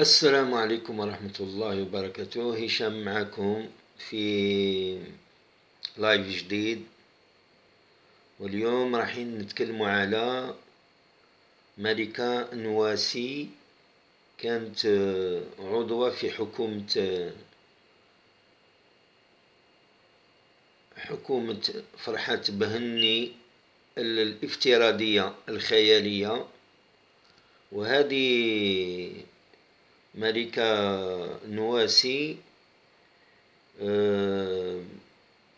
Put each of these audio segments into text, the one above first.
السلام عليكم ورحمة الله وبركاته. هشام معكم في لايف جديد، واليوم راح نتكلم على ملكة نواسي. كانت عضوة في حكومة فرحات بهني الافتراضية الخيالية. وهذه ملكة نواسي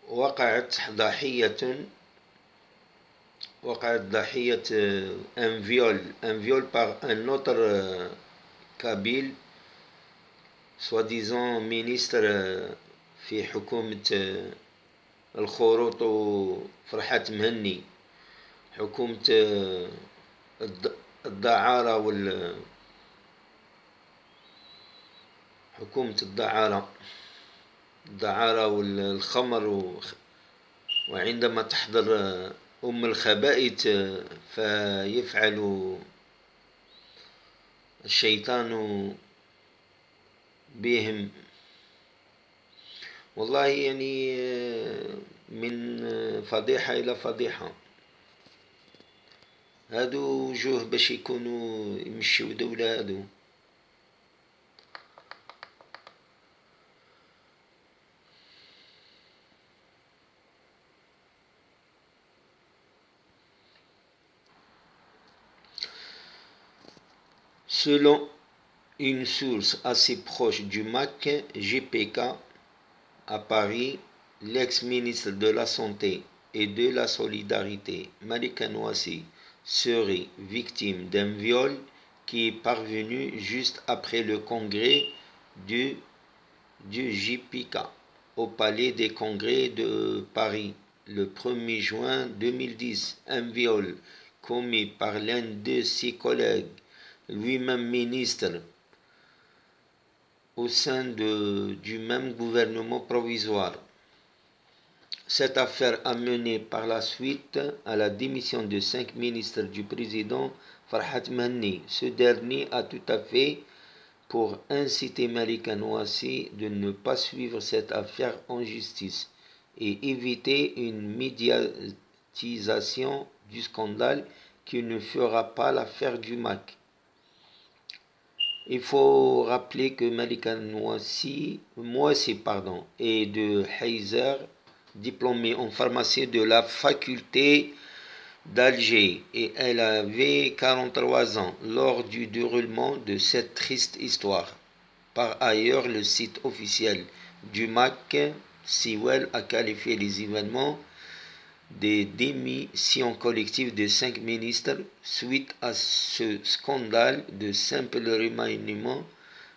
وقعت ضحية un viol par un autre kabyle soi-disant ministre في حكومة الخروط وفرحات مهني، حكومة الدعارة حكومة الدعارة والخمر. وعندما تحضر الخبائث فيفعل الشيطان بهم. والله يعني من فضيحة إلى فضيحة. هادو وجوه باش يكونوا يمشيو دولة هادو. Selon une source assez proche du MAC GPK à Paris, l'ex-ministre de la Santé et de la Solidarité, Malika Nouassi, serait victime d'un viol qui est parvenu juste après le congrès du JPK au Palais des Congrès de Paris le 1er juin 2010. Un viol commis par l'un de ses collègues, lui-même ministre au sein du même gouvernement provisoire. Cette affaire a mené par la suite à la démission de 5 ministres du président Farhat Mehni. Ce dernier a tout à fait pour inciter Malika Nouassi de ne pas suivre cette affaire en justice et éviter une médiatisation du scandale qui ne fera pas l'affaire du MAC. Il faut rappeler que Malika Nouassi est de Heizer, diplômée en pharmacie de la faculté d'Alger, et elle avait 43 ans lors du déroulement de cette triste histoire. Par ailleurs, le site officiel du MAC, Siwel, a qualifié les événements des démissions collectives de 5 ministres suite à ce scandale de simple remaniement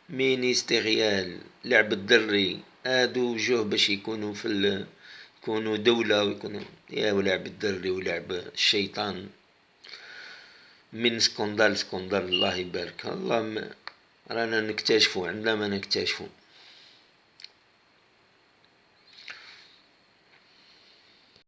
ministériel. لعب الدري هادو وجوه باش يكونوا يكونوا دولة ويكونوا ولعب الدري ولعب الشيطان من سكندال. الله يبارك. الله رانا نكتشفوا عندما نكتشفوا.